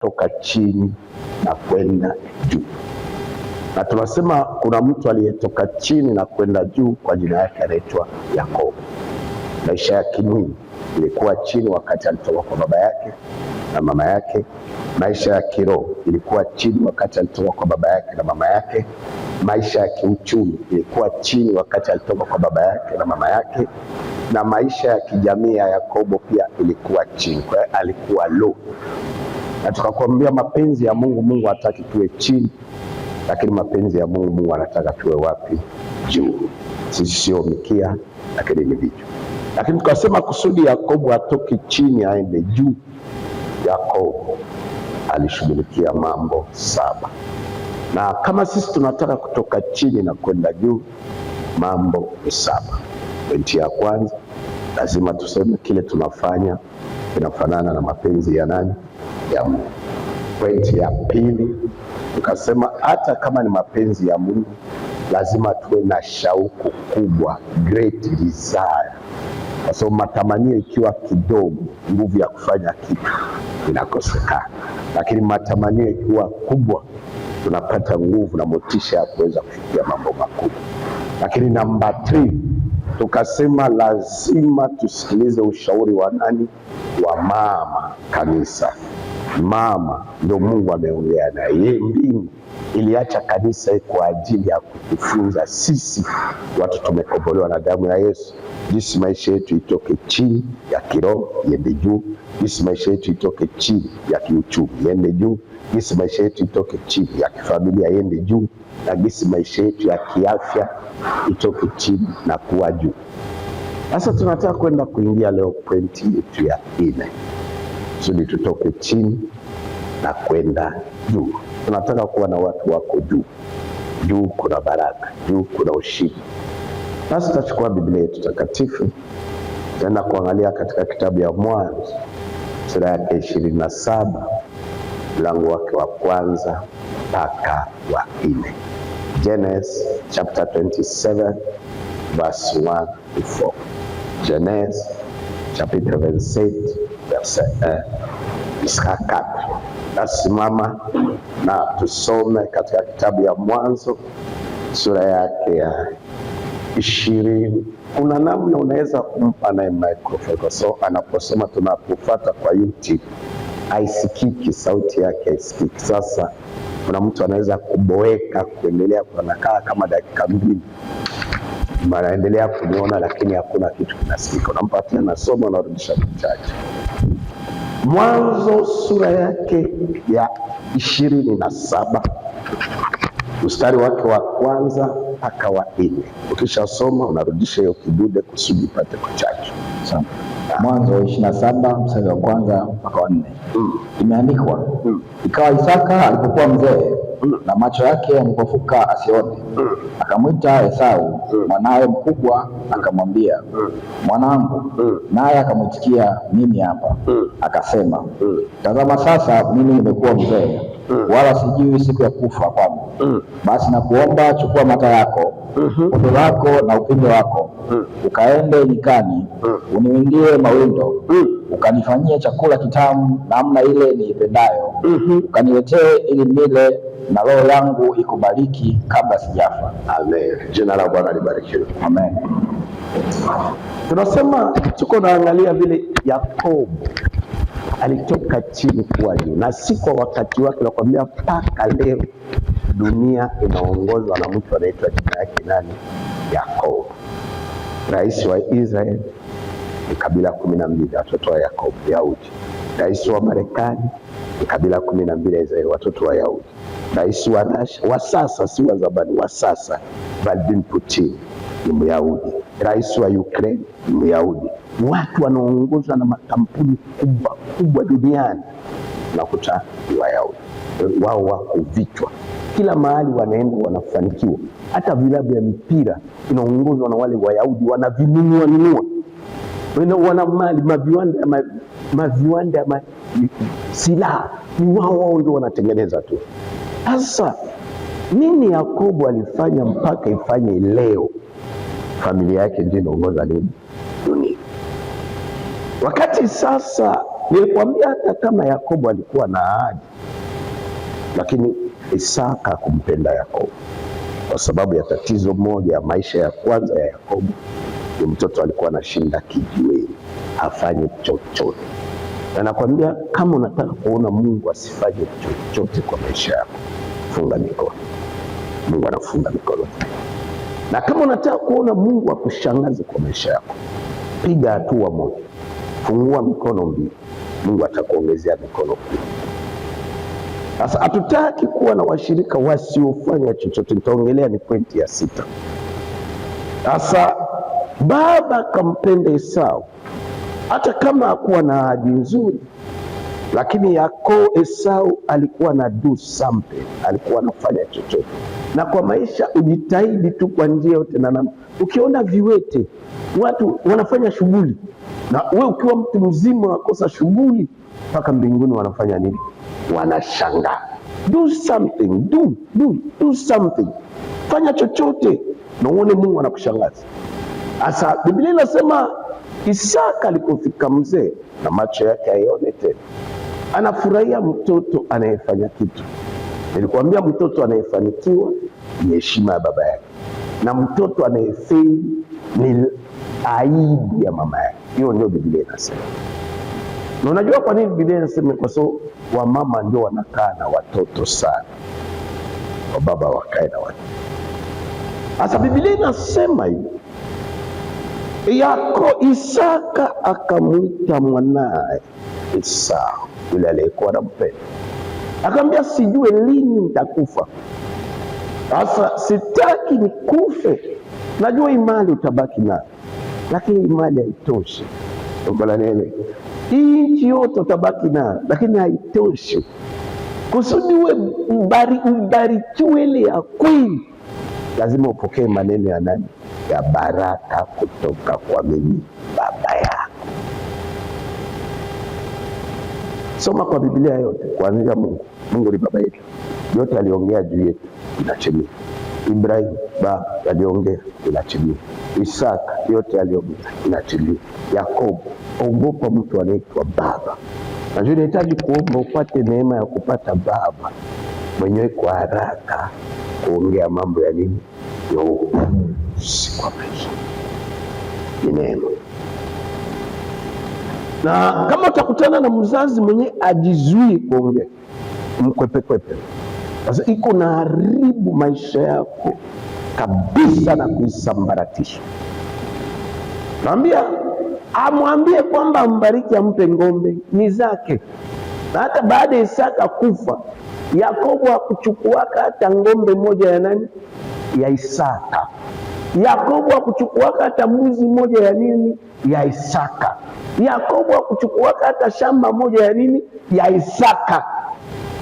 toka chini na kwenda juu. Na tunasema kuna mtu aliyetoka chini na kwenda juu, kwa jina yake anaitwa Yakobo. Maisha ya kimwili ilikuwa chini wakati alitoka kwa baba yake na mama yake. Maisha ya kiroho ilikuwa chini wakati alitoka kwa baba yake na mama yake. Maisha ya kiuchumi ilikuwa chini wakati alitoka kwa baba yake na mama yake. Na maisha ya kijamii ya Yakobo pia ilikuwa chini, kwa hiyo alikuwa low. Na tukakwambia mapenzi ya Mungu, Mungu hataki tuwe chini, lakini mapenzi ya Mungu, Mungu anataka tuwe wapi? Juu. Sisi sio mikia, lakini ni vichwa. Lakini tukasema kusudi Yakobo atoke chini aende juu. Yakobo alishughulikia mambo 7. Na kama sisi tunataka kutoka chini na kwenda juu, mambo ni 7. Pointi ya kwanza, lazima tuseme kile tunafanya kinafanana na mapenzi ya nani? Ya Mungu. Pointi ya pili, tukasema hata kama ni mapenzi ya Mungu, lazima tuwe na shauku kubwa, great desire. Kwa sababu matamanio ikiwa kidogo, nguvu ya kufanya kitu inakosekana. Lakini matamanio ikiwa kubwa, tunapata nguvu na motisha ya kuweza kufikia mambo makubwa. Lakini namba 3, tukasema lazima tusikilize ushauri wa nani? Wa mama kanisa. Mama ndio Mungu ameongea na yeye. Mbingu iliacha kanisa kwa ajili ya kutufunza sisi watu tumekombolewa na damu ya Yesu, jinsi maisha yetu itoke chini ya kiroho iende juu, jinsi maisha yetu itoke chini ya kiuchumi iende juu, jinsi maisha yetu itoke chini ya kifamilia iende juu, na jinsi maisha yetu ya kiafya itoke chini na kuwa juu. Sasa tunataka kwenda kuingia leo pointi yetu ya 4, kusudi tutoke chini na kwenda juu. Tunataka kuwa na watu wako juu. Juu kuna baraka, juu kuna ushindi. Sasa tutachukua Biblia yetu takatifu, tutaenda kuangalia katika kitabu ya Mwanzo sura yake 27 mlango wake wa 1 mpaka wa 4. Genesis chapter 27 verse 1 to 4. Genesis chapitre 27 verset 1 jusqu'à 4. Nasimama na tusome katika kitabu ya Mwanzo sura yake ya 20. Kuna namna unaweza kumpa naye microphone, kwa sababu anaposoma tunapofuata kwa YouTube haisikiki, sauti yake haisikiki. Sasa kuna mtu anaweza kuboeka kuendelea kunakaa kama dakika 2, anaendelea kuniona lakini hakuna kitu kinasikika. Unampatia nasoma, unarudisha mchache. Mwanzo sura yake ya 27 mstari wake wa 1 mpaka wa 4. Ukishasoma unarudisha hiyo kidude kusudi pate kuchacho. Sawa. Mwanzo 27 mstari wa 1 mpaka wa 4. Imeandikwa, ikawa Isaka alipokuwa mzee na macho yake yalipofuka asione, akamwita Esau mwanawe mkubwa, akamwambia, mwanangu. Naye akamwitikia, mimi hapa. Akasema, tazama sasa mimi nimekuwa mzee, wala sijui siku ya kufa kwangu. Basi nakuomba, chukua mata yako, kondo lako na upinde wako, ukaende nyikani, uniwindie mawindo, ukanifanyie chakula kitamu namna ile niipendayo, ukaniletee ili nile, na roho yangu ikubariki kabla sijafa. Amen. Jina la Bwana libarikiwe. Amen. Tunasema tuko naangalia vile Yakobo alitoka chini kuwa juu, na si kwa wakati wake. Nakwambia mpaka leo dunia inaongozwa na mtu anaitwa jina yake nani? Yakobo. Rais wa Israeli ni kabila 12, watoto wa Yakobo, Yahudi. Rais wa Marekani ni kabila 12 ya Israeli, watoto wa Yahudi. Rais wa Russia wa sasa, si wa zamani, wa sasa, Vladimir Putin ni Myahudi. Rais wa Ukraine ni Myahudi. Watu wanaongozwa na makampuni kubwa kubwa duniani, nakuta ni Wayahudi. Wao wako vichwa, kila mahali wanaenda wanafanikiwa. Hata vilabu ya mpira inaongozwa na wale Wayahudi, wanavinunua. Wana mali, maviwanda silaha, ni wao ndio wanatengeneza tu. Sasa nini Yakobo alifanya mpaka ifanye leo familia yake ndio inaongoza nini dunia? Wakati sasa nilikwambia hata kama Yakobo alikuwa na ahadi, lakini Isaka hakumpenda Yakobo kwa sababu ya tatizo moja ya maisha ya kwanza ya Yakobo. Ni mtoto alikuwa anashinda kijiweni, afanye chochote. Na nakwambia kama unataka kuona Mungu asifanye chochote kwa maisha yako, funga mikono. Mungu anafunga mikono. Na kama unataka kuona Mungu akushangaze kwa maisha yako, piga hatua moja, fungua mikono mbili, Mungu atakuongezea mikono mbili. Sasa hatutaki kuwa na washirika wasiofanya chochote. Nitaongelea ni pointi ya 6. Sasa baba kampenda Esau, hata kama hakuwa na ahadi nzuri, lakini Esau alikuwa na do something, alikuwa anafanya chochote. Na kwa maisha ujitahidi tu kwa njia yote na namna. Ukiona viwete watu wanafanya shughuli, na wewe ukiwa mtu mzima unakosa shughuli, mpaka mbinguni wanafanya nini? Wanashangaa. Do something, do something, fanya chochote na uone Mungu anakushangaza. Sasa Biblia inasema Isaka alipofika mzee na macho yake haione tena, anafurahia mtoto anayefanya kitu. Nilikwambia mtoto anayefanikiwa ni heshima ya baba yake, na mtoto anayefeli ni aibu ya mama yake. Hiyo ndio Biblia inasema. Na unajua kwa nini Biblia inasema? Kwa sababu wamama ndio wanakaa na watoto sana, wababa wakae na watoto. Sasa Biblia inasema hivi, Isaka akamwita mwanae Esau, yule aliyekuwa anampenda, akamwambia sijue lini nitakufa. Sasa sitaki nikufe, najua imani utabaki nayo, lakini imani haitoshi. Mbona nene hii nchi yote utabaki nayo, lakini haitoshi. Kusudi uwe ubarikiwe ile ya kweli, lazima upokee maneno ya nani? Ya baraka kutoka kwa mimi baba yako. Soma kwa Biblia yote kuanzia Mungu ni baba yetu, yote aliongea juu yetu inatimia. Ibrahim baba aliongea inatimia. Isaka yote aliongea inatimia. Yakobo, ogopa mtu anaitwa baba. Najua unahitaji kuomba upate neema ya kupata baba mwenyewe kwa haraka kuongea mambo ya nini? Si kwa maisha ni neema. Na kama utakutana na mzazi mwenye ajizuii kuongea, mkwepekwepe, sasa iko na haribu maisha yako kabisa na kuisambaratisha. Naambia amwambie kwamba ambariki, ampe ng'ombe ni zake. Na hata baada ya Isaka kufa, Yakobo hakuchukuaka hata ng'ombe moja ya nani? Ya Isaka. Yakobo hakuchukuaka hata mbuzi moja ya nini? Ya Isaka. Yakobo hakuchukuaka hata shamba moja ya nini? Ya Isaka.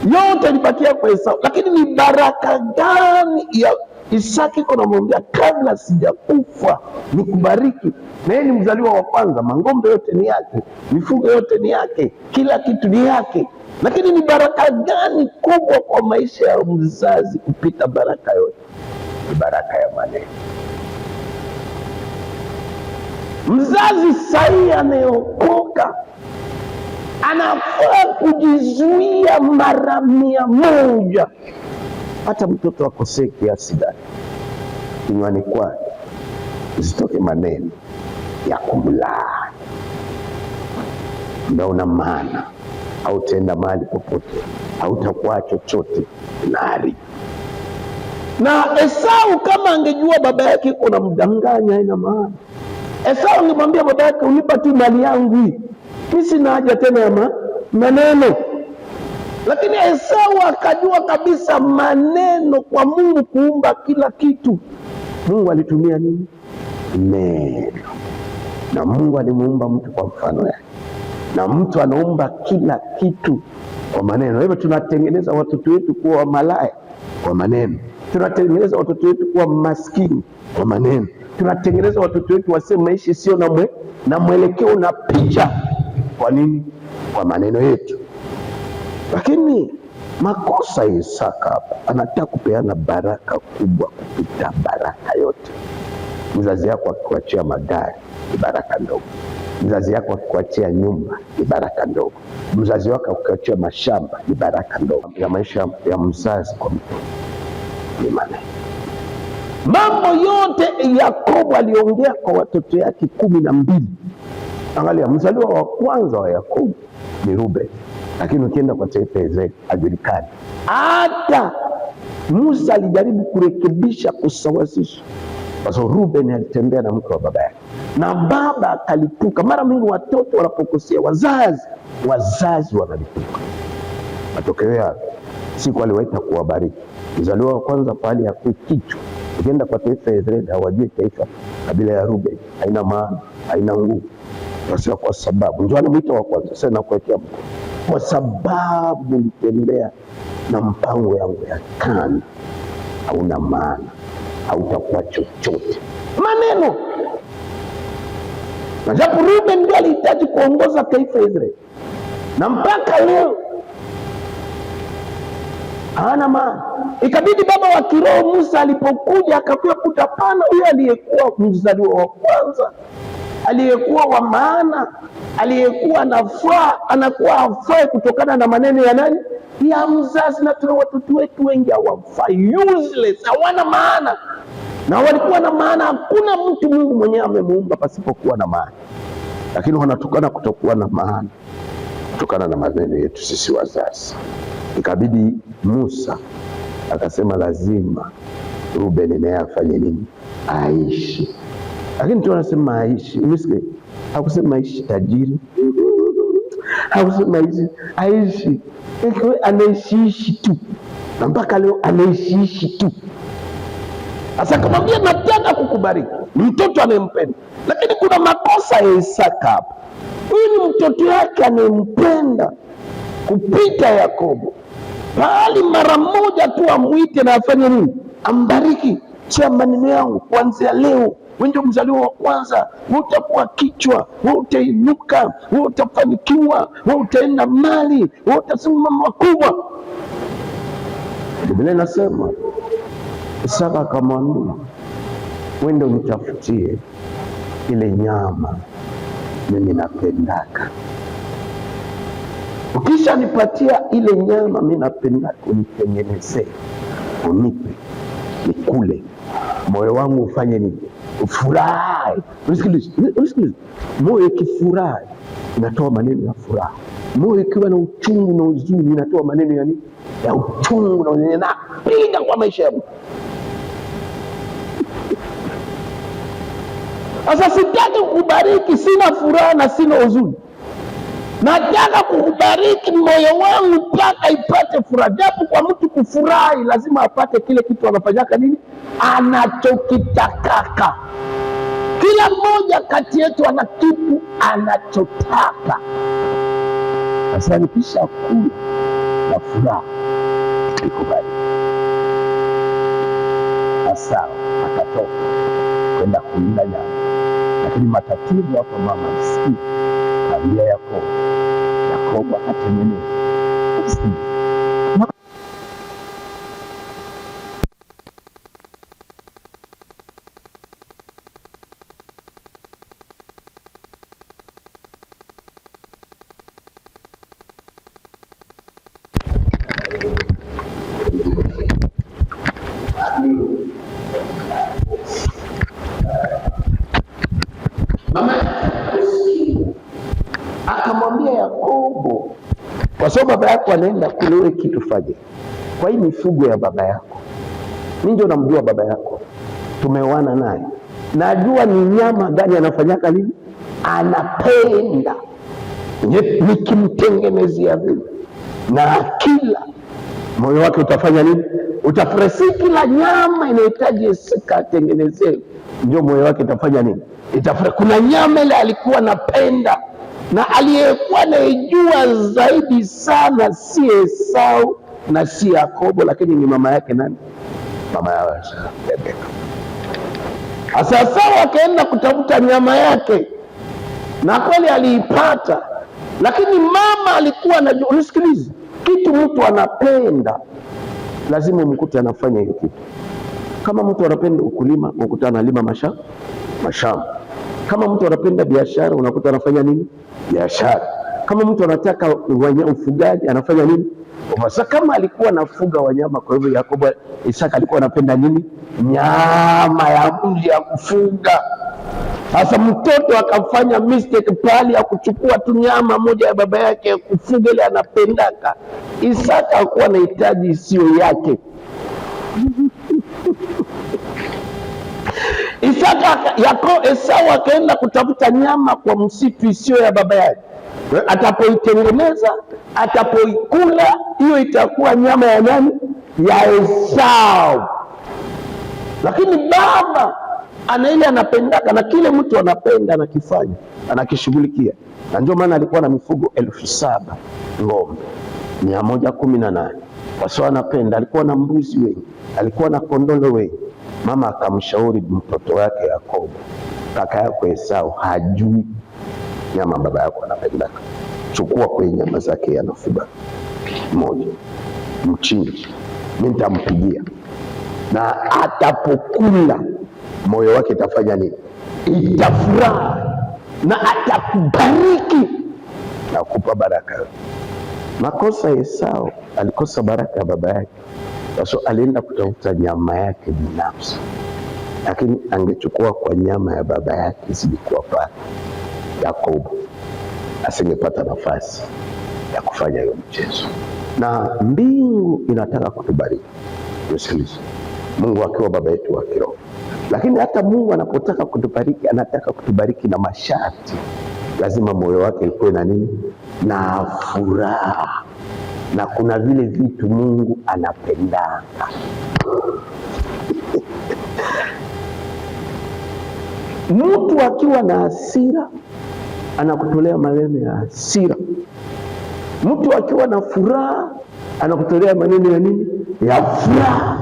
Yote ilibakia kwa Esau. Lakini ni baraka gani ya Isaka iko namwambia, kabla sijakufa nikubariki. Na yeye ni mzaliwa wa kwanza, mang'ombe yote ni yake, mifugo yote ni yake, kila kitu ni yake. Lakini ni baraka gani kubwa kwa maisha ya mzazi kupita baraka yote? Ni baraka ya maneno. Mzazi sahihi anayeokoka anafaa kujizuia mara 100. Hata mtoto akosee kiasi gani, kinywani kwake zitoke maneno ya kumlaani. Unaona maana hautaenda mahali popote, hautakuwa chochote nari. Na Esau kama angejua baba yake kuna mdanganya, haina maana. Esau angemwambia baba yake, unipa tu mali yangu hii, mimi sina haja tena ya maneno. Lakini Esau akajua kabisa maneno kwa Mungu kuumba kila kitu. Mungu alitumia nini? Neno. Na Mungu alimuumba mtu kwa mfano yake, na mtu anaumba kila kitu kwa maneno. Hivyo tunatengeneza watoto wetu kuwa malaya kwa maneno, tunatengeneza watoto wetu kuwa maskini kwa maneno, tunatengeneza watoto wetu waseme maisha sio na mwelekeo na picha. Kwa nini? Kwa maneno yetu. Lakini makosa ya Isaka hapa, anataka kupeana baraka kubwa kupita baraka yote. Mzazi yako akikuachia magari ni baraka ndogo. Mzazi yako akikuachia nyumba ni baraka ndogo. Mzazi wako akikuachia mashamba ni baraka ndogo. Ya maisha ya mzazi kwa mtoto ni maneno. Mambo yote Yakobo aliongea kwa watoto yake 12. Angalia, mzaliwa wa kwanza wa Yakobo ni Ruben, lakini ukienda kwa taifa Israeli hajulikani. Hata Musa alijaribu kurekebisha, kusawazisha, kwa sababu Ruben alitembea na mke wa baba yake na baba akalituka. Mara mingi watoto wanapokosea wazazi wanalituka. Matokeo yake siku aliwaita kuwabariki. Mzaliwa wa kwanza pahali ya kichwa. Ukienda kwa taifa ya Israeli hawajui taifa kabila ya Ruben haina maana, haina nguvu. Kwa sababu ndio anamuita wa kwanza. Sasa nakuwekea mkono, kwa sababu nitembea na mpango yangu ya kani, hauna maana, hautakuwa chochote. Maneno. Na japo Ruben ndiye alihitaji kuongoza taifa Israeli, na mpaka leo hana maana. Ikabidi baba wa kiroho Musa alipokuja akakuja kutapana, huyo aliyekuwa mzaliwa wa kwanza, aliyekuwa wa maana, aliyekuwa nafaa, anakuwa hafai kutokana na maneno ya nani? Ya mzazi. Na tuna watoto wetu wengi hawafai, useless, hawana maana. Na walikuwa na maana. Hakuna mtu Mungu mwenyewe amemuumba pasipokuwa na maana, lakini wanatokana kutokuwa na maana kutokana na maneno yetu sisi wazazi. Ikabidi Musa akasema lazima Ruben naye afanye nini? Aishi. Lakini tu anasema aishi, umesikia? Hakusema aishi tajiri, hakusema aishi, anaishi tu, na mpaka leo anaishi tu. Sasa kamwambia nataka kukubariki, mtoto anayempenda. Lakini kuna makosa ya Isaka hapa. Huyu ni mtoto yake anayempenda kupita Yakobo. Bali mara moja tu amwite na afanye nini? Ambariki. Chia maneno yangu kuanzia leo, wewe ndio mzaliwa wa kwanza, wewe utakuwa kichwa, wewe utainuka, wewe utafanikiwa, wewe utaenda mali, wewe utasimama makubwa. Biblia inasema Isaka akamwambia, wewe ndio nitafutie ile nyama mimi napendaka. Ukisha nipatia ile nyama mimi napendaka, unitengenezee, unipe, nikule, moyo wangu ufanye nini? Ufurahi. Usikilize. Moyo ikifurahi inatoa maneno ya furaha. Moyo ikiwa na uchungu na huzuni inatoa maneno ya nini? Ya uchungu na huzuni. Na piga kwa maisha yangu. Sasa sitaki kukubariki sina furaha na sina huzuni. Nataka kukubariki moyo wangu mpaka ipate furaha. Japo kwa mtu kufurahi lazima apate kile kitu anafanyaka nini? Anachokitakaka. Kila mmoja kati yetu ana kitu anachotaka. Sasa nikisha kula na furaha nikubariki. Sasa akatoka kwenda kulinda nyama. Lakini matatizo hapo mama msikii. Kabila Yakobo akatengeneza. Akamwambia Yakobo, kwa sababu baba yako anaenda kule, kitu fanye kwa hii mifugo ya baba yako. Mimi ndio namjua baba yako, tumeoana naye, najua ni nyama gani anafanyaka nini, anapenda. Nikimtengenezea vile na akila, moyo wake utafanya nini? Utafurahi. Kila nyama inahitaji Isaka atengenezee, ndio moyo wake itafanya nini? Itafurahi. Kuna nyama ile alikuwa anapenda, na aliyekuwa anayejua zaidi sana si Esau na si Yakobo, lakini ni mama yake nani? Mama ya Rebeka. Sasa wakaenda kutafuta nyama yake, na kweli aliipata, lakini mama alikuwa anajua. Unisikilize, kitu mtu anapenda lazima umkute anafanya hiyo kitu. Kama mtu anapenda ukulima, ukuta analima mashamba. Kama mtu anapenda biashara, unakuta anafanya nini? Biashara. Kama mtu anataka ufugaji, anafanya nini? Sasa kama alikuwa anafuga wanyama, kwa hivyo Isaka alikuwa anapenda nini? Nyama ya mbuzi ya kufuga. Sasa mtoto akafanya mistake pale ya kuchukua tu nyama moja ya baba yake kufuga ile anapendaka. Isaka alikuwa anahitaji isiyo yake. Esau akaenda kutafuta nyama kwa msitu isiyo ya baba yake. Atapoitengeneza, atapoikula, hiyo itakuwa nyama ya nani? Ya Esau. Lakini baba ana ile anapendaka, na kile mtu anapenda anakifanya, anakishughulikia. Na ndio maana alikuwa na mifugo 7,000, ng'ombe 118 kwa sababu anapenda. Alikuwa na mbuzi wengi, alikuwa na kondoo wengi. Mama akamshauri mtoto wake Yakobo, kaka yako Esau hajui nyama baba yako anapendaka, chukua kwenye nyama zake anafuga moja, mchinje, mimi nitampigia, na atapokula moyo wake itafanya nini? Itafurahi na atakubariki na kukupa baraka. Makosa Esau, alikosa baraka ya baba yake. Sasa alienda kutafuta nyama yake binafsi, lakini angechukua kwa nyama ya baba yake zilikuwa pale, Yakobo asingepata nafasi ya kufanya hiyo mchezo. Na mbingu inataka kutubariki, msikilize, Mungu akiwa baba yetu wa kiroho. Lakini hata Mungu anapotaka kutubariki, anataka kutubariki na masharti. Lazima moyo wake uwe na nini? Na furaha. Na kuna vile vitu Mungu anapendaka. Mtu akiwa na hasira anakutolea maneno ya hasira. Mtu akiwa na furaha anakutolea maneno ya nini? Ya furaha.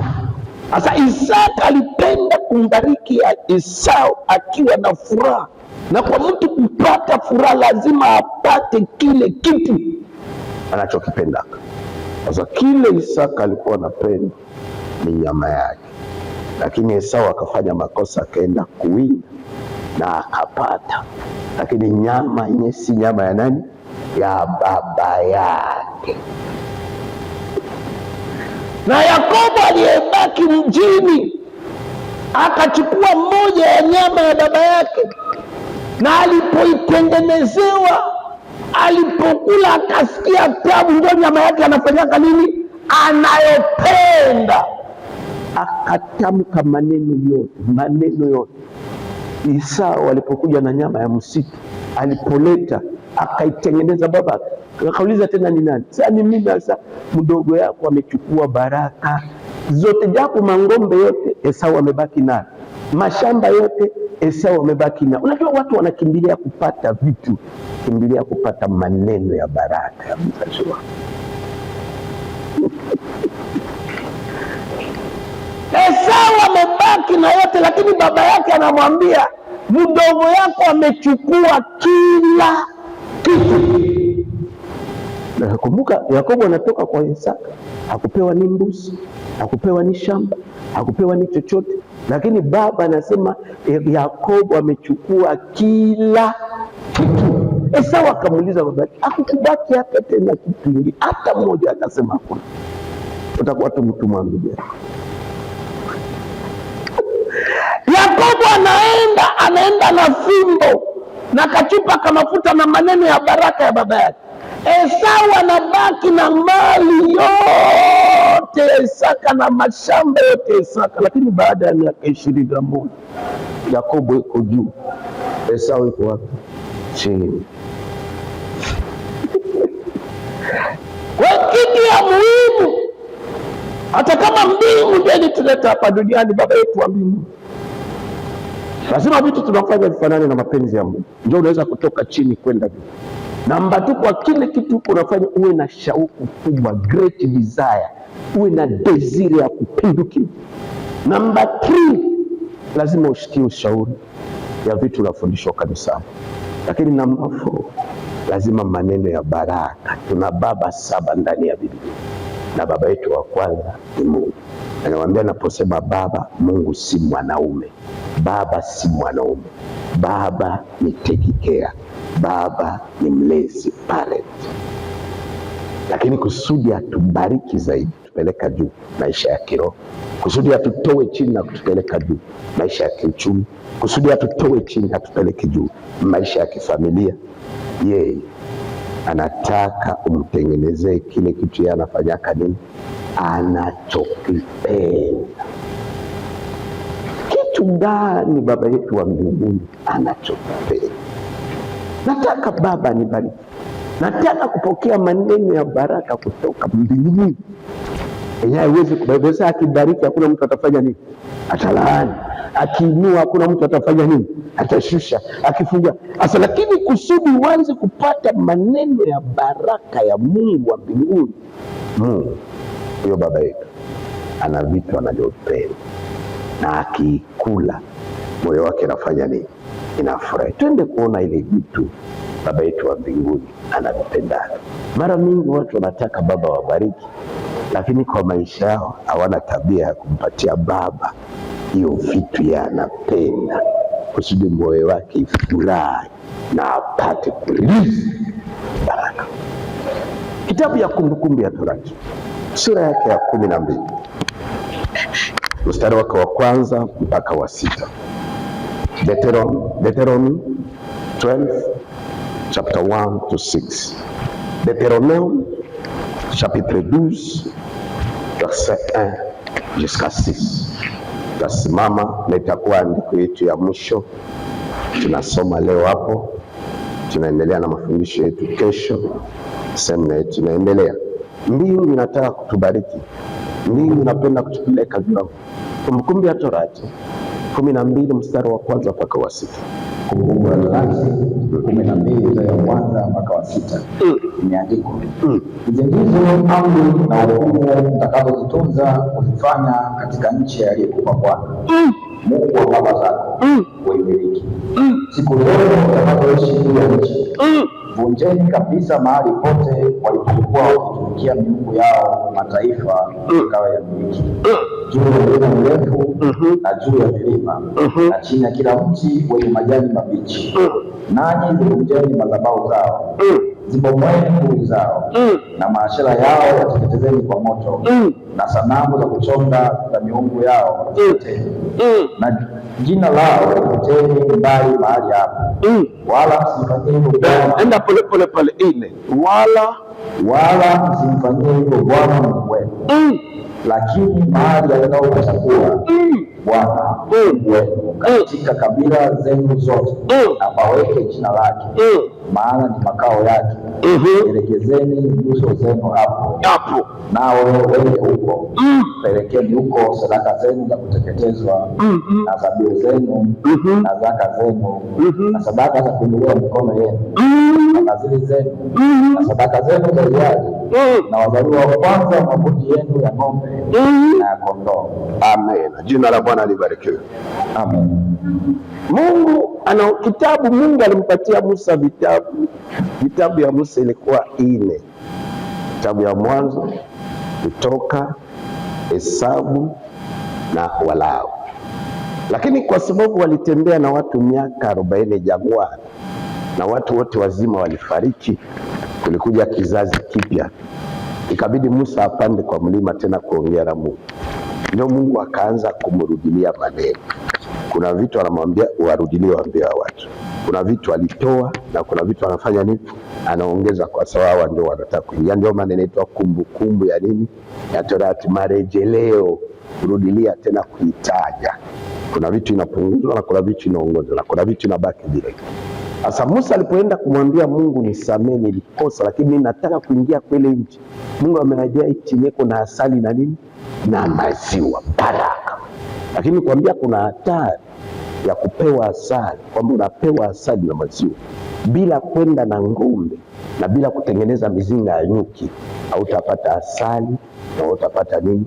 Sasa Isaka alipenda kumbariki Esau akiwa na furaha, na kwa mtu kupata furaha lazima apate kile kitu anachokipenda. Sasa kile Isaka alikuwa anapenda ni nyama yake, lakini Esau akafanya makosa, akaenda kuwinda na akapata, lakini nyama yenyewe si nyama ya nani? Ya baba yake. Na Yakobo aliyebaki mjini akachukua moja ya nyama ya baba yake, na alipoitengenezewa, alipokula akasikia tabu, ndio nyama yake anafanyaka nini? Anayopenda. Akatamka maneno yote. Esau alipokuja na nyama ya msitu, alipoleta akaitengeneza, baba akauliza tena ni nani? Sasa ni mimi. Sasa mdogo yako amechukua baraka zote, japo mangombe yote Esau amebaki nayo, mashamba yote Esau amebaki nayo. Unajua watu wanakimbilia kupata vitu, kimbilia kupata maneno ya baraka ya mzazi wao. Esau amebaki na yote, lakini baba yake anamwambia mdogo yako amechukua kila kitu. Na kumbuka Yakobo anatoka kwa Isaka, hakupewa ni mbuzi, hakupewa ni shamba, hakupewa ni chochote, lakini baba anasema Yakobo amechukua kila kitu. Esau akamuuliza baba yake, hakukubaki hata tena kitu kingine hata mmoja? Akasema hakuna. Utakuwa tu mtumwa ndugu yako. Yakobo anaenda na fimbo na kachupa kama mafuta na maneno ya baraka ya baba yake. Esau anabaki na mali yote Isaka na mashamba yote Isaka, lakini baada ya miaka 21 Yakobo yuko juu, Esau yuko wapi? Chini. Kwa kitu ya muhimu, hata kama mbingu ndiye ilituleta hapa duniani, baba yetu wa mbingu, lazima vitu tunafanya vifanane na mapenzi ya Mungu. Ndio unaweza kutoka chini kwenda juu. Namba 2, kwa kile kitu unafanya uwe na shauku kubwa, great desire, uwe na desire ya kupindukia. Namba 3, lazima ushikie ushauri ya vitu unafundishwa kanisani. Lakini namba 4, lazima maneno ya baraka. Tuna baba 7 ndani ya Biblia, na baba yetu wa kwanza ni Mungu. Anawaambia, naposema baba, Mungu si mwanaume, baba si mwanaume, baba ni take care, baba ni mlezi, parent. Lakini kusudi atubariki zaidi, tupeleka juu maisha ya kiroho, kusudi atutoe chini na kutupeleka juu maisha ya kiuchumi, kusudi atutoe chini na tupeleke juu maisha ya kifamilia, yeye anataka umtengenezee kile kitu yeye anafanyaka nini, anachokipenda. Kitu gani baba yetu wa mbinguni anachokipenda? Nataka baba nibariki, nataka kupokea maneno ya baraka kutoka mbinguni. Yeye haiwezi kubebeza. Akibariki hakuna mtu atafanya nini? Atalaani. Akiinua hakuna mtu atafanya nini? Atashusha. Akifunga asa. Lakini kusudi uanze kupata maneno ya baraka ya Mungu wa mbinguni, Mungu huyo baba yetu ana vitu anavyopenda, na akikula moyo wake anafanya nini? Inafurahi. Twende kuona ile vitu baba yetu wa mbinguni anavipenda. Mara mingi watu wanataka baba wabariki, lakini kwa maisha yao hawana tabia ya kumpatia baba hiyo vitu yanapenda, kusudi moyo wake ifurahi na apate kurithi baraka. Kitabu ya Kumbukumbu ya Torati sura yake ya 12 mstari wake wa kwanza mpaka wa 6. Deuteronomy 12 chapter 1 to 6. Deuteronomy chapitre 12 verset 1 jusqu'à 6. Tasimama na itakuwa andiko yetu ya mwisho tunasoma leo hapo. Tunaendelea na mafundisho yetu kesho, semina yetu tunaendelea. Mbingu inataka kutubariki, mbingu inapenda kutupeleka juu. Kumbukumbu ya Torati 12 mstari wa kwanza mpaka wa 6. Kumbukumbu ya Torati 12 mstari wa kwanza mpaka wa 6 imeandikwa, hizi ndizo amri na hukumu mtakazozitunza kuzifanya katika nchi aliyekupa Bwana Mungu wa baba zako uimiliki siku zote utakazoishi juu ya nchi. Vunjeni kabisa mahali pote walipokuwa wakitumikia miungu yao mataifa ikawa ya miliki, juu ya milima mirefu na juu ya milima na chini ya kila mti wenye majani mabichi. Nanyi zivunjeni madhabahu zao, zibomweni nguvu zao, na maashera yao yateketezeni kwa moto, na sanamu za kuchonga za miungu yao zifuteni, na jina lao lifuteni mbali mahali hapo. Wala msimfanyie hivyo Bwana. Enda pole pale ile. Wala msimfanyie hivyo Bwana Mungu wenu. Lakini mahali atakapochagua Bwana Mungu wenu katika kabila zenu zote, na paweke jina lake, maana ni makao yake. Elekezeni nyuso zenu hapo, nao wende huko. Pelekeni huko sadaka zenu za kuteketezwa na dhabihu zenu na zaka zenu na sadaka za kuinuliwa mikono yenu na nadhiri zenu na sadaka zenu za hiari na wazaliwa wa kwanza wa makundi yenu ya ng'ombe na ya kondoo. Amen. Jina la Bwana libarikiwe. Amen. Mungu ana kitabu. Mungu alimpatia Musa vitabu ya Musa ilikuwa 4. Kitabu ya Mwanzo, Kutoka, Hesabu na Walawi. Lakini kwa sababu walitembea na watu miaka 40 jangwani na watu wote wazima walifariki, kulikuja kizazi kipya. Ikabidi Musa apande kwa mlima tena kuongea na Mungu. Ndio Mungu akaanza kumrudilia maneno. Kuna vitu anamwambia warudilie, waambie watu. Kuna vitu alitoa na kuna vitu anafanya nini? Anaongeza, kwa sababu hawa ndio wanataka kuingia. Ndio maana inaitwa kumbukumbu ya nini? Ya Torati, marejeleo, kurudilia tena kuitaja. Kuna vitu inapunguzwa na kuna vitu inaongezwa na kuna vitu inabaki vile. Sasa Musa alipoenda kumwambia Mungu, nisamehe nilikosa, lakini mimi nataka kuingia kwenye nchi. Mungu ameniambia nchi yako na asali na nini? Na maziwa, baraka. Lakini kuambia kuna hatari ya kupewa asali, kwamba unapewa asali na maziwa bila kwenda na ng'ombe na bila kutengeneza mizinga ya nyuki, hautapata asali na utapata nini?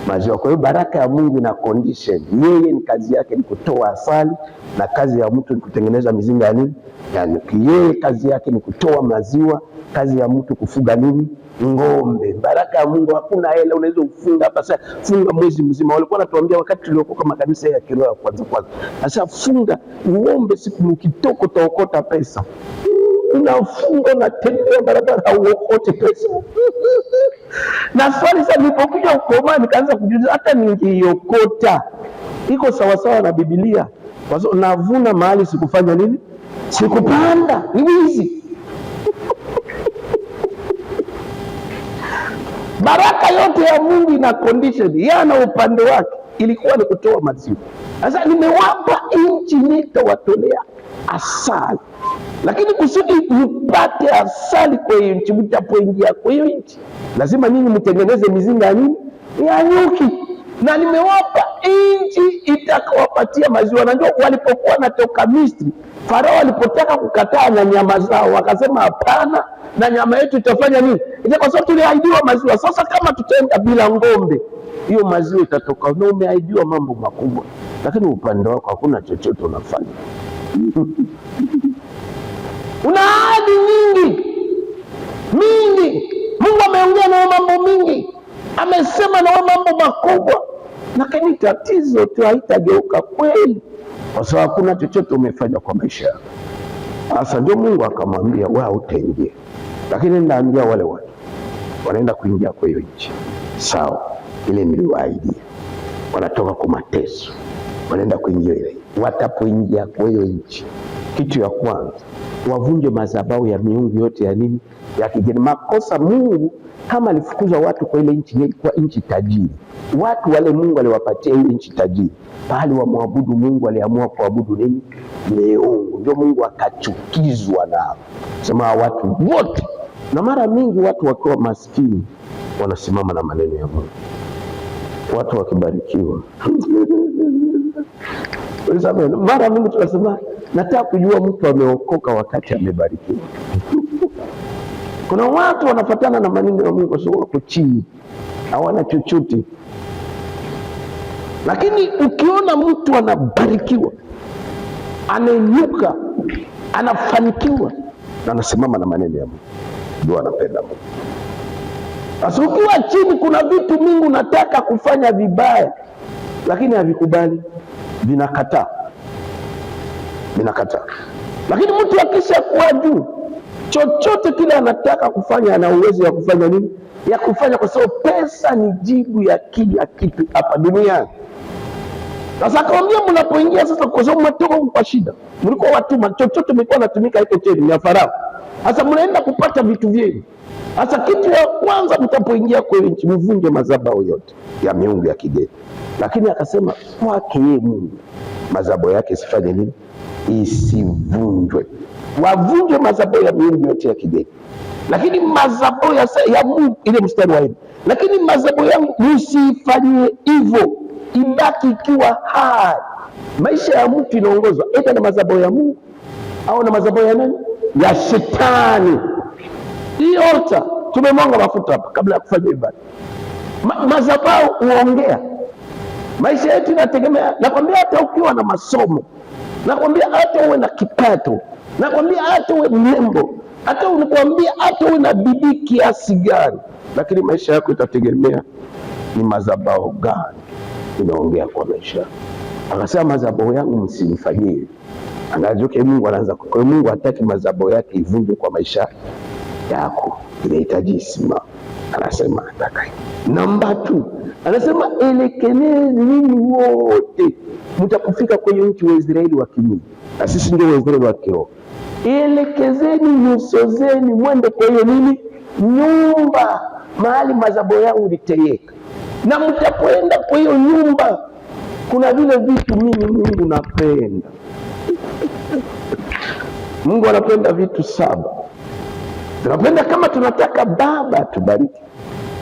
Maziwa. Kwa hiyo baraka ya Mungu ina condition. Yeye ni kazi yake ni kutoa asali, na kazi ya mtu ni kutengeneza mizinga ya nini? Ya nyuki. Yeye kazi yake ni kutoa maziwa, kazi ya mtu kufuga nini? Ng'ombe. Baraka ya Mungu hakuna hela unaweza ufunga hapa sasa, funga mwezi mzima. Walikuwa wanatuambia wakati tuliokoka makanisa ya kiroho kwanza. Sasa funga ng'ombe, siku mkitoko utaokota pesa. Unafunga na tembea barabara uokote pesa. Na swali sasa nilipokuja ukoma nikaanza kujiuliza, hata ningiokota iko sawa sawa na Biblia? Kwa sababu navuna mahali sikufanya nini? Sikupanda. Ni wizi. Baraka yote ya Mungu ina condition. Yana upande wake, ilikuwa ni kutoa maziwa. Sasa nimewapa nchi, nitawatolea asali, lakini kusudi mpate asali kwa hiyo nchi, mtapoingia kwa hiyo nchi lazima ninyi mtengeneze mizinga ya nini? Ya nyuki. Na nimewapa nchi itakawapatia maziwa. Na ndio walipokuwa natoka Misri, Farao alipotaka kukataa na nyama zao, wakasema hapana, na nyama yetu itafanya nini? Kwa sababu tuliahidiwa maziwa. Sasa kama tutaenda bila ng'ombe, hiyo maziwa itatoka. Na umeahidiwa mambo makubwa, lakini upande wako hakuna chochote unafanya. Una ahadi nyingi mingi, Mungu ameongea na mambo mingi, amesema na mambo makubwa, lakini tatizo tu haitageuka kweli, kwa sababu hakuna chochote umefanya kwa maisha yako. Sasa ndio Mungu akamwambia wewe utaingia, lakini naambia wale watu wanaenda kuingia kwa hiyo nchi, sawa, ile niliwaahidia, wanatoka kwa mateso, wanaenda kuingia ile. Watapoingia kwa hiyo nchi, kitu ya kwanza wavunje madhabahu ya miungu yote ya nini? Ya kigeni. Makosa Mungu kama alifukuza watu kwa ile nchi, ilikuwa nchi tajiri. Watu wale Mungu aliwapatia ile nchi tajiri, bali wamwabudu Mungu, aliamua kuabudu nini? Miungu. Ndio Mungu akachukizwa nao, sema watu wote. Na mara mingi watu wakiwa maskini wanasimama na maneno ya Mungu, watu wakibarikiwa mara mingi tunasema nataka kujua mtu ameokoka wakati amebarikiwa. Kuna watu wanafuatana na maneno ya Mungu kwa sababu wako chini, hawana chochote. Lakini ukiona mtu anabarikiwa, anainuka, anafanikiwa, na anasimama na maneno ya Mungu, ndio anapenda Mungu. Sasa ukiwa chini, kuna vitu Mungu nataka kufanya vibaya, lakini havikubali, vinakataa. Lakini mtu akisha kuwa juu, chochote kile anataka kufanya, ana uwezo ya kufanya nini? Ya kufanya, kwa sababu pesa ni jibu ya kila kitu hapa duniani. Sasa akamwambia mnapoingia sasa, kwa sababu mnatoka kwa shida, mlikuwa watuma, chochote mlikuwa natumika iko chini ya Farao. Sasa mnaenda kupata vitu vyenu. Sasa kitu ya kwanza mtapoingia kwa nchi, mvunje madhabahu yote ya miungu ya kigeni. Lakini akasema kwake yeye Mungu madhabahu yake isifanye nini? Isivunjwe. Wavunje madhabahu ya miungu yote ya kigeni, lakini madhabahu ya Mungu, ile mstari wa 4, lakini madhabahu yangu msifanyie hivyo, ibaki ikiwa hai. Maisha ya mtu inaongozwa aidha na madhabahu ya Mungu au na madhabahu ya nani? Ya shetani. Hii altar tumemwanga mafuta hapa kabla ya kufanya ibada. Madhabahu huongea. Maisha yetu inategemea. Nakwambia hata ukiwa na masomo, nakwambia hata uwe na kipato, nakwambia hata uwe mrembo, hata unakwambia hata uwe na bidii kiasi gani, lakini maisha yako itategemea ni madhabahu gani inaongea kwa maisha. Akasema madhabahu yangu msinifanyie. Angajoke Mungu anaanza. Kwa Mungu hataki madhabahu yake ivunjwe kwa maisha yako, inahitaji isimame. Anasema nataka. Namba 2, anasema elekezeni ninyi wote mtakufika kwenye nchi wa Israeli wa kimwili. Na sisi ndio Waisraeli wa kiroho. Elekezeni nyuso zenu mwende kwa hiyo nini? Nyumba mahali madhabahu yangu liteyeka. Na mtapoenda kwa hiyo nyumba, kuna vile vitu mimi Mungu napenda. Mungu anapenda vitu 7. Tunapenda kama tunataka Baba tubariki,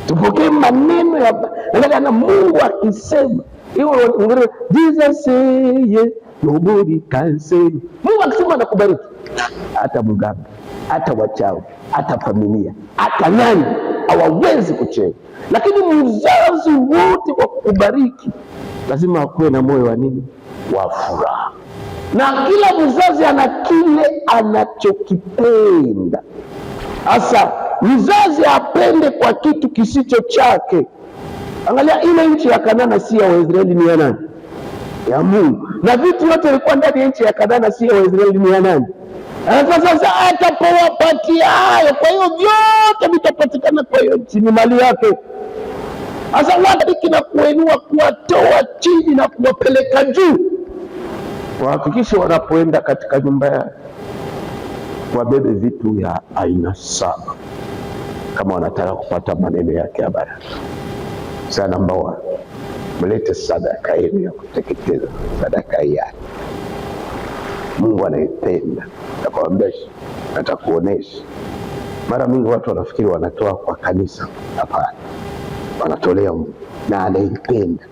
tupokee maneno ya na Mungu akisema hiyo, Jesus say yes, nobody can say. Mungu akisema anakubariki, hata mganga, hata wachawi, hata familia, hata nani hawawezi kucheza. Lakini mzazi wote kwa kukubariki lazima akuwe na moyo wa nini? Wa furaha. Na kila mzazi ana kile anachokipenda. Sasa mzazi apende kwa kitu kisicho chake. Angalia, ile nchi ya Kanaani si ya Waisraeli, ni ya nani? Ya Mungu. Na vitu vyote vilikuwa ndani ya nchi ya Kanaani si ya Waisraeli, ni ya nani? Sasa atapowapatia hayo, kwa hiyo vyote vitapatikana kwa hiyo nchi, ni mali yake. Sasa wabariki na kuinua, kuwatoa chini na kuwapeleka juu. Wahakikishe wanapoenda katika nyumba yake wabebe vitu ya aina 7 kama wanataka kupata maneno yake ya baraka. Sasa namba 1, mlete sadaka yenu ya kuteketeza, sadaka yake Mungu anaipenda. Atakuonesha. Mara mingi watu wanafikiri wanatoa kwa kanisa. Hapana, wanatolea Mungu na anaipenda.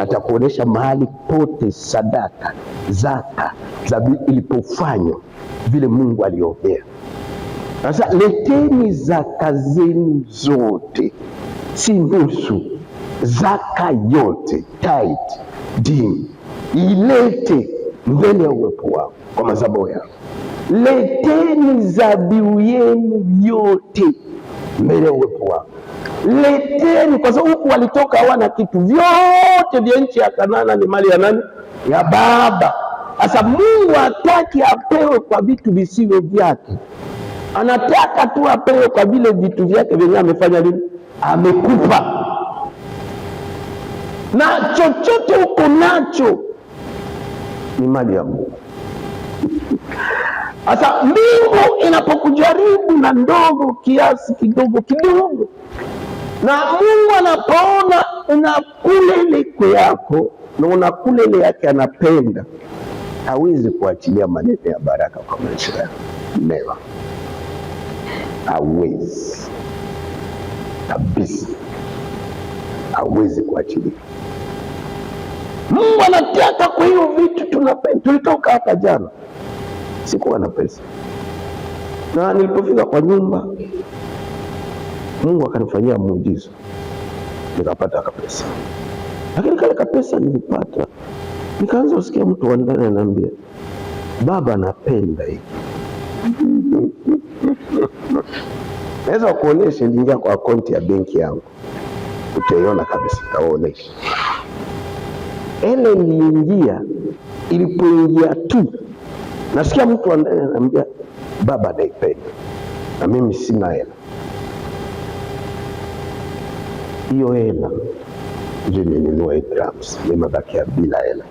Atakuonesha mahali pote sadaka, zaka, zabibu ilipofanywa vile Mungu aliombea. Sasa leteni zaka zenu zote, si nusu, zaka yote, tithe, dini, ilete mbele ya uwepo wako kwa madhabahu yako. Leteni zabibu yenu yote mbele ya uwepo wako. Leteni, kwa sababu huku walitoka hawana kitu. Vyote vya nchi ya Kanaani ni mali ya nani? Ya baba. Sasa Mungu hataki apewe kwa vitu visivyo vyake, anataka tu apewe kwa vile vitu vyake vyenyewe amefanya nini? Amekupa. Na chochote uko nacho ni mali ya Mungu. Sasa mbingu inapokujaribu na ndogo kiasi kidogo kidogo, na Mungu anapoona unakula ile iko yako na unakula ile yake anapenda, hawezi kuachilia maneno ya baraka kwa maisha yako. Never. Hawezi kabisa, hawezi kuachilia. Mungu anataka kwa hiyo vitu tunapenda. Tulitoka hapa jana, sikuwa na pesa, na nilipofika kwa nyumba Mungu akanifanyia muujiza, nikapata kapesa. Lakini kale kapesa nilipata, nikaanza kusikia mtu wa ndani ananiambia, baba anapenda hiki. Naweza kuonesha, niliingia kwa akaunti ya benki yangu, utaiona kabisa, taonesha. Ele niliingia, ilipoingia tu nasikia mtu wa ndani ananiambia, baba anaipenda, na mimi sina hela. Hiyo hela ndio nilinunua drums, nimebakia bila hela.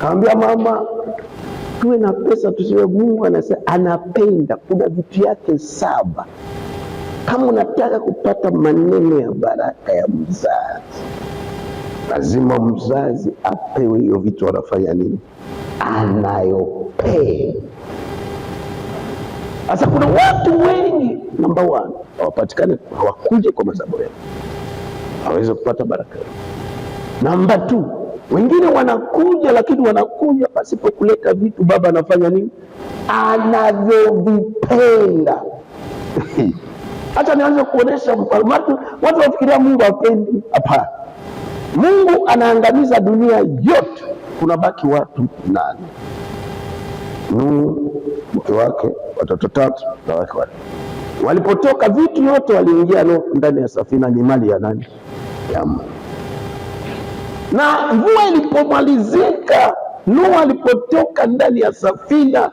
Kaambia mama, tuwe na pesa tusiwe. Mungu anasema anapenda, kuna vitu yake 7. Kama unataka kupata maneno ya baraka ya mzazi, lazima mzazi apewe hiyo vitu. Anafanya nini? Anayopenda. Sasa kuna watu wengi, namba 1, hawapatikane, hawakuje kwa madhabahu yao, hawezi kupata baraka. Namba 2, wengine wanakuja, lakini wanakuja pasipo kuleta vitu baba anafanya nini? Anavyovipenda. Hata nianze kuonesha mfano. Watu wafikiria Mungu hapendi. Hapana, Mungu anaangamiza dunia yote, kuna baki watu 8. Nuhu, mke wake, watoto 3 na wake 4. Walipotoka vitu yote waliingia ndani ya safina, ni mali ya nani? Ya Mungu. Na mvua ilipomalizika, Nuhu alipotoka ndani ya safina,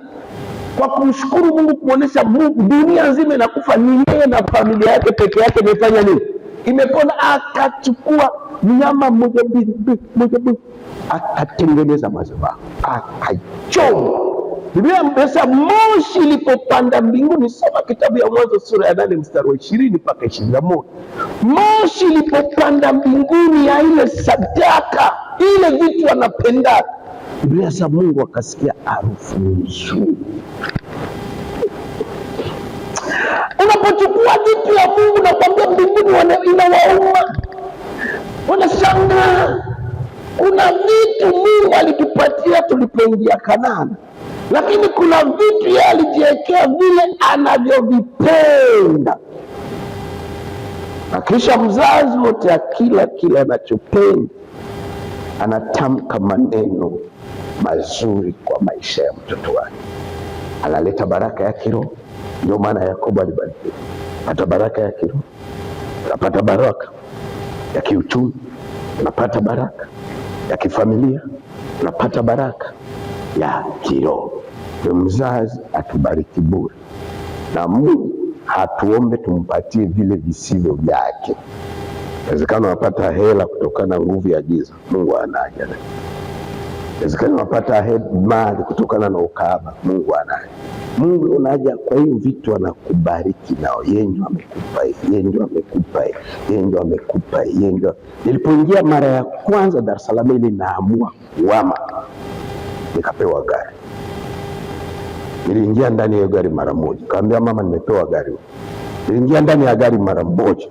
kwa kumshukuru Mungu, kuonesha Mungu dunia nzima inakufa, ni yeye na familia yake peke yake imefanya nini? Imepona. Akachukua mnyama mmoja mbili, akatengeneza madhabahu, akachoma. Biblia inasema moshi ilipopanda mbinguni. Soma kitabu ya Mwanzo sura ya 8 mstari wa 20 mpaka 21. Moshi ilipopanda mbinguni ya ile sadaka, ile vitu anapenda, Biblia inasema Mungu akasikia harufu nzuri. Unapochukua vitu ya Mungu na kwambia mbinguni, inawauma, wanashangaa. Kuna vitu Mungu alitupatia tulipoingia Kanaani, lakini kuna vitu yeye alijiwekea vile anavyovipenda, na kisha mzazi wote akila kile anachopenda anatamka maneno mazuri kwa maisha ya mtoto wake, analeta baraka ya kiroho. Ndio maana Yakobo alibarikiwa, pata baraka ya kiroho, unapata baraka ya kiuchumi, unapata baraka ya kifamilia, unapata baraka ya kiroho. Mzazi atubariki bure, na Mungu hatuombe tumpatie vile visivyo vyake. Inawezekana unapata hela kutokana na nguvu ya giza, Mungu anaja. Inawezekana unapata mali kutokana na ukahaba, Mungu anaja. Mungu unaja. Kwa hiyo vitu anakubariki nao, yeye ndio amekupa, yeye ndio amekupa, yeye ndio amekupa, yeye ndio. Nilipoingia mara ya kwanza Dar es Salaam ile naamua kuhama, nikapewa gari. Niliingia ndani ya gari mara moja, kaambia mama nimepewa gari. Niliingia ndani ya gari mara moja,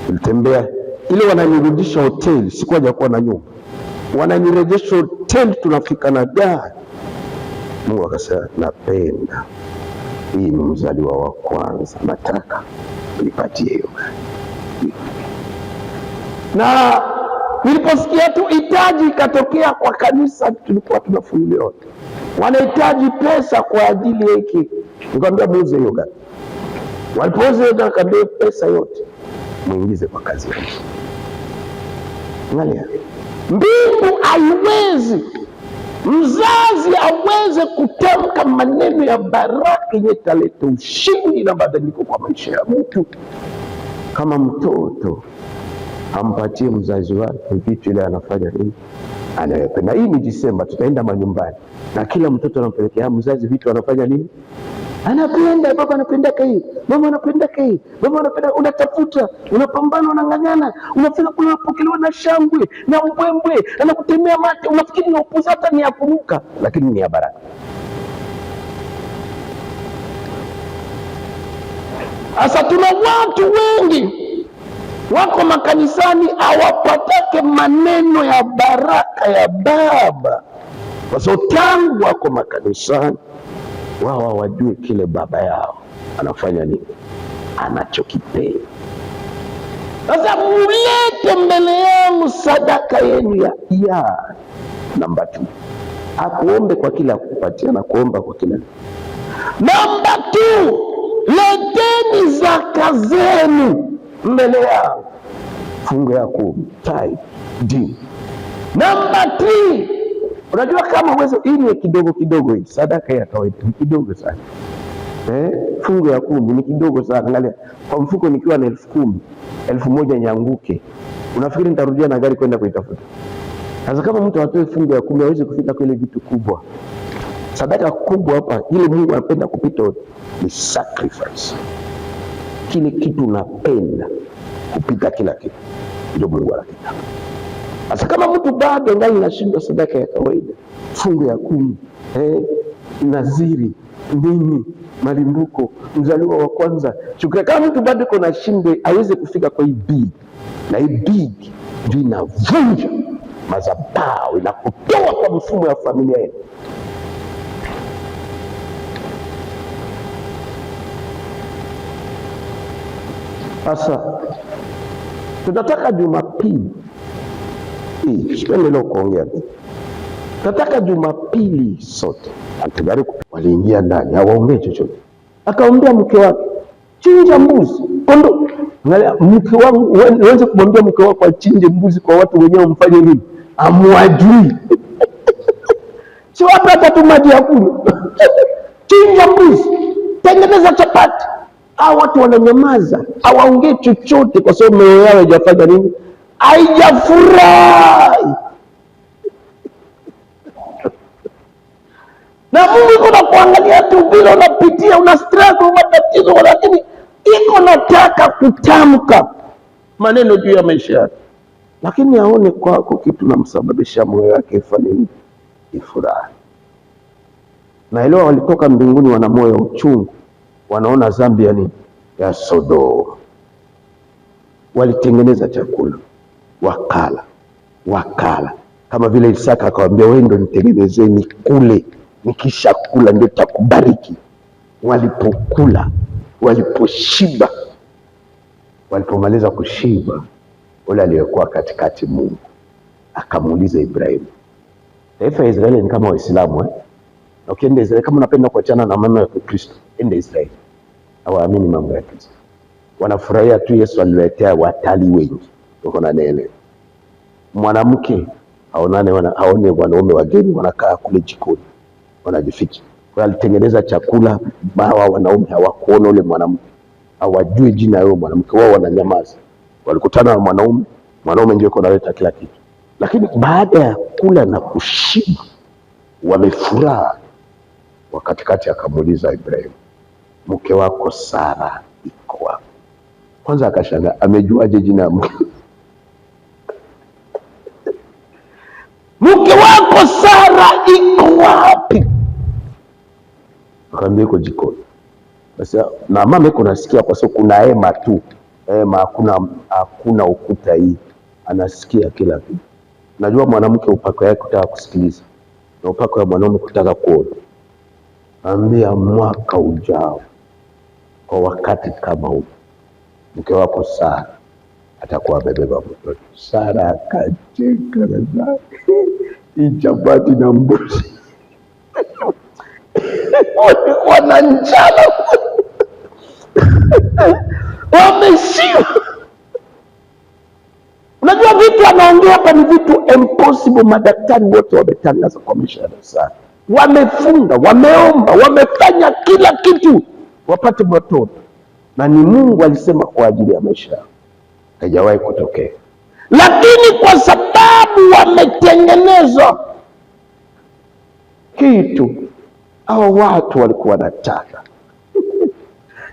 nilitembea ile, wananirudisha hoteli, sikuja kuwa na nyumba, wananirejesha hoteli, tunafika na gari. Mungu akasema napenda, hii ni mzaliwa wa kwanza, nataka nipatie hiyo gari. Na niliposikia tu hitaji ikatokea kwa kanisa, tulikuwa tunafunguliwa, wanahitaji pesa kwa ajili ya hiki, nikamwambia muuze hiyo gari. Walipouza hiyo gari, kaambia pesa yote muingize kwa kazi yake. Angalia, mbingu haiwezi mzazi aweze kutamka maneno ya baraka yenye taleta ushindi na mabadiliko kwa maisha ya mtu kama mtoto ampatie mzazi wake vitu ile anafanya nini anayopenda. Hii ni Disemba, tutaenda manyumbani na kila mtoto anampelekea mzazi vitu anafanya nini anapenda. Baba anapenda hii, mama anapenda hii, baba anapenda. Unatafuta, unapambana, unang'ang'ana, unafika kule, unapokelewa na shangwe na mbwembwe, anakutemea mate, unafikiri ni upuzi, hata ni ya kunuka, lakini ni ya baraka. Sasa tuna watu wengi wako makanisani hawapatake maneno ya baraka ya baba, kwa sababu tangu wako makanisani wao hawajui kile baba yao anafanya nini, anachokipenda. Sasa mulete mbele yangu sadaka yenu ya namba 2. Akuombe kwa kila kupatia na kuomba kwa kila. Namba 2, leteni zaka zenu mbele yangu, fungu ya 10 tithe. Namba 3, unajua kama uwezo, hii ni kidogo kidogo, hii sadaka ya kawaida ni kidogo sana. Fungu ya 10 ni kidogo sana. Angalia kwa mfuko nikiwa na 10,000, 1,000 nyanguke, unafikiri nitarudia na gari kwenda kuitafuta? Sasa kama mtu atoe fungu ya 10 hawezi kufika kwa ile vitu kubwa. Sadaka kubwa hapa ile Mungu anapenda kupita ni sacrifice. Kile kitu unapenda kupita kila kitu ndio Mungu anataka. Sasa kama mtu bado ndani anashindwa sadaka ya kawaida, fungu ya 10, naziri, nini, malimbuko, mzaliwa wa kwanza, shukrani. Kama mtu bado yuko na shinde aweze kufika kwa hii big, na hii big ndio inavunja madhabahu na kutoa kwa mfumo ya familia yetu. Sasa tunataka Jumapili hii, sipendi leo kuongea, tunataka Jumapili sote atugari. Waliingia ndani hawaongee chochote, akaombea mke wake, chinja mbuzi, kondo. Angalia, mke wangu uanze kumwambia mke wako achinje mbuzi kwa watu wenyewe mfanye nini? Amwajui. Si wapi hata tu maji ya kunywa. Chinja mbuzi, tengeneza chapati. Hao watu wananyamaza, hawaongee chochote kwa sababu mioyo yao haijafanya nini? Haijafurahi. Na Mungu iko na kuangalia tu vile unapitia, una struggle, matatizo, lakini iko nataka kutamka maneno juu ya maisha yake, lakini aone kwako kitu namsababisha moyo wake ifanye nini? Ifurahi. Na leo walitoka mbinguni wana moyo uchungu, wanaona dhambi ya nini? Ya Sodoma. Walitengeneza chakula, wakala kama vile Isaka akamwambia wewe ndio nitengenezeni kule, nikishakula ndio takubariki. Walipokula, waliposhiba, walipomaliza kushiba, ule aliyekuwa katikati Mungu akamuuliza Ibrahimu, taifa ya Israeli ni kama Waislamu na ukienda Israeli, kama unapenda kuachana na mambo ya Kristo, enda Israeli. Hawaamini mambo ya Kristo, wanafurahia tu Yesu aliletea watalii wengi. Uko na nene mwanamke aone wanaume wageni wanakaa kule jikoni wanajificha. Kwa alitengeneza chakula, bawa wanaume hawakuona ule mwanamke, hawajui jina yao mwanamke, wao wananyamaza. Walikutana na mwanaume ndio analeta kila kitu. Lakini baada ya kula na kushiba, wamefuraha. Wakatikati akamuuliza Ibrahimu, mke wako Sara iko wapi? Kwanza akashangaa, amejuaje jina mke? Mke wako Sara iko wapi? Akamwambia iko jikoni. Sasa na mama iko nasikia, kwa sababu kuna hema tu, hakuna ukuta hii, anasikia kila kitu. Najua mwanamke upako yake kutaka kusikiliza na upako wa mwanaume kutaka kuona. Ambia mwaka ujao kwa wakati kama huu mke wako Sara atakuwa amebeba mtoto. Sara akacheka na hii chapati na mbuzi wana njala wameshiba. Unajua vitu anaongea hapa ni vitu impossible. Madaktari wote wametangaza kwa maisha ya Sara, wamefunga, wameomba, wamefanya kila kitu wapate watoto, na ni Mungu alisema kwa ajili ya maisha yao, haijawahi kutokea. Lakini kwa sababu wametengeneza kitu hao watu walikuwa wanataka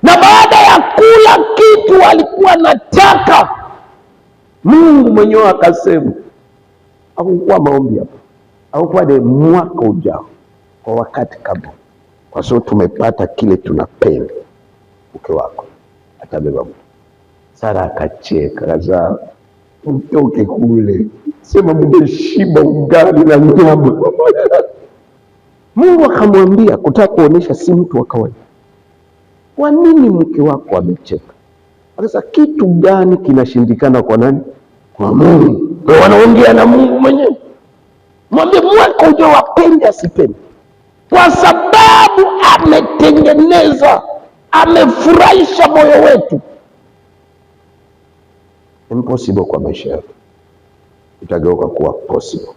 na baada ya kula kitu walikuwa wanataka, Mungu mwenyewe akasema, hakukuwa maombi hapo, hakukuwa ni mwaka ujao kwa wakati kama, kwa sababu tumepata kile tunapenda, mke wako atabeba mtoto. Sara akacheka, kaza mtoke kule, sema mgeshiba ugali na nyama. Mungu akamwambia kutaka kuonesha si mtu wa kawaida. Kwa nini mke wako amecheka? Sasa kitu gani kinashindikana kwa nani? Kwa Mungu. Kwa wanaongea na Mungu mwenyewe. Mwambie mwaka ujao wapende asipende, kwa sababu ametengeneza, amefurahisha moyo wetu. Impossible kwa maisha yake itageuka kuwa possible.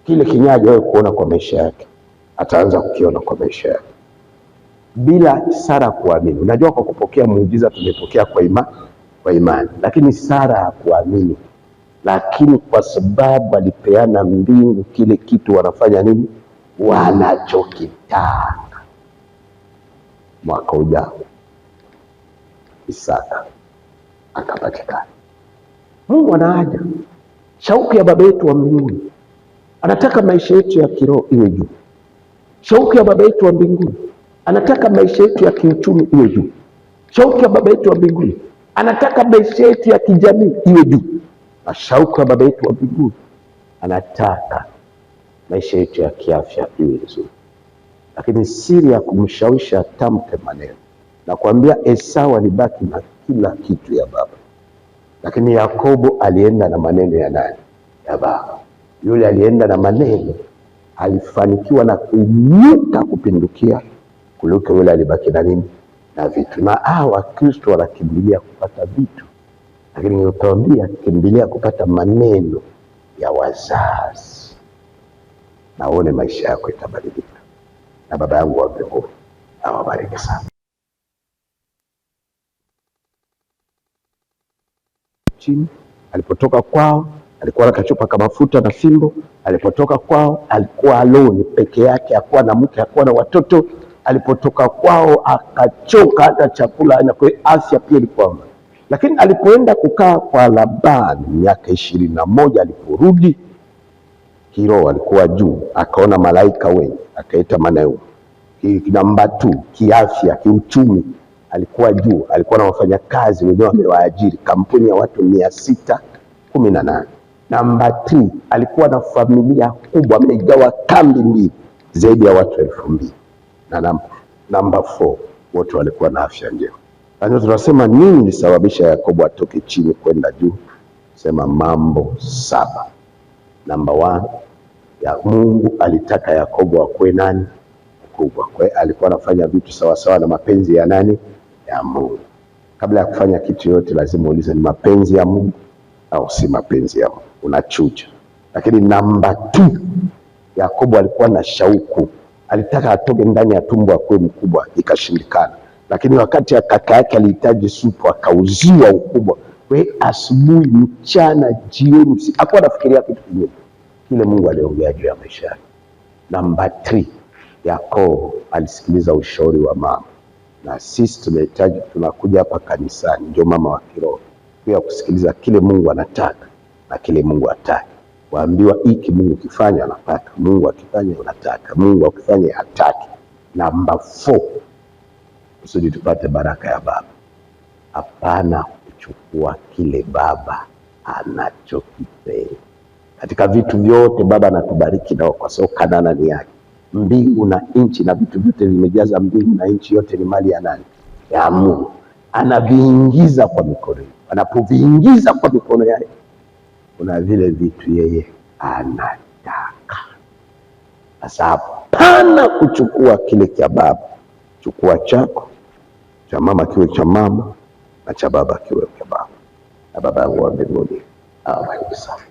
Kile kinyaji wewe kuona kwa maisha yake ataanza kukiona kwa maisha yake, bila Sara kuamini. Unajua, kwa kupokea muujiza tumepokea kwa imani, lakini Sara hakuamini. Lakini kwa sababu alipeana mbingu kile kitu, wanafanya nini? Wanachokitaka. Mwaka ujao Isaka akapatikana. Mungu anahaja, shauku ya baba yetu wa mbinguni anataka maisha yetu ya kiroho iwe juu. Shauku ya baba yetu wa mbinguni anataka maisha yetu ya kiuchumi iwe juu. Shauku ya baba yetu wa mbinguni anataka maisha yetu ya kijamii iwe juu. Na shauku ya baba yetu wa mbinguni anataka maisha yetu ya kiafya iwe nzuri. Lakini siri ya kumshawishi atamke maneno, na kuambia Esau alibaki na kila kitu ya baba, lakini Yakobo alienda na maneno ya nani? Ya baba. Yule alienda na maneno alifanikiwa na kuinuka kupindukia kuliko yule alibaki na nini? Na vitu. Na hawa Kristo wanakimbilia kupata vitu, lakini nilikwambia kimbilia kupata maneno ya wazazi, naone maisha yako itabadilika. Na baba yangu wa mbinguni awabariki sana. Chini alipotoka kwao alikuwa na kachupa kama mafuta na fimbo. Alipotoka kwao alikuwa alone peke yake, hakuwa na mke, hakuwa na watoto. Alipotoka kwao akachoka, hata chakula na kwa afya pia ilikuwa. Lakini alipoenda kukaa kwa Labani miaka 21, aliporudi kiroho alikuwa juu, akaona malaika wengi, akaita maneno. Namba 2, kiafya, kiuchumi alikuwa juu, alikuwa na wafanyakazi wenyewe wamewaajiri, kampuni ya watu 618. Namba 3, alikuwa na familia kubwa, amegawa kambi mbili, zaidi ya watu 2000 na namba 4 wote walikuwa na afya njema. Ndio tunasema nini ilisababisha Yakobo atoke chini kwenda juu? Sema mambo 7. Namba 1, ya Mungu alitaka Yakobo akuwe nani? Mkubwa. Kwa hiyo alikuwa anafanya vitu sawa sawa na mapenzi ya nani? Ya Mungu. Kabla ya kufanya kitu yote lazima uulize ni mapenzi ya Mungu au si mapenzi ya Mungu. Unachuja. Lakini namba 2, Yakobo alikuwa na shauku, alitaka atoke ndani ya tumbo akuwe mkubwa, ikashindikana. Lakini wakati ya kaka yake alihitaji supu, akauziwa ukubwa. Kwa hiyo asubuhi, mchana, jioni, hakuwa anafikiria kitu kingine, kile Mungu aliongea juu ya maisha yake. Namba 3, Yakobo alisikiliza ushauri wa mama. Na sisi tunahitaji, tunakuja hapa kanisani, ndio mama wa kiroho, pia kusikiliza kile Mungu anataka na kile Mungu hataki. Waambiwa hiki Mungu kifanya anataka, Mungu akifanya unataka, Mungu akifanya hataki. Namba 4, kusudi tupate baraka ya baba. Hapana kuchukua kile baba anachokipenda. Katika vitu vyote baba anatubariki nao, kwa sababu Kanaani ni yake. Mbingu na nchi na vitu vyote vimejaza mbingu na nchi, yote ni mali ya nani? Ya Mungu. Anaviingiza kwa mikono yake. Anapoviingiza kwa mikono yake, kuna vile vitu yeye anataka. Sasa hapana kuchukua kile cha baba. Chukua chako, cha mama kiwe cha mama, na cha baba kiwe cha baba. Na baba yangu wa mbinguni awabariki sana.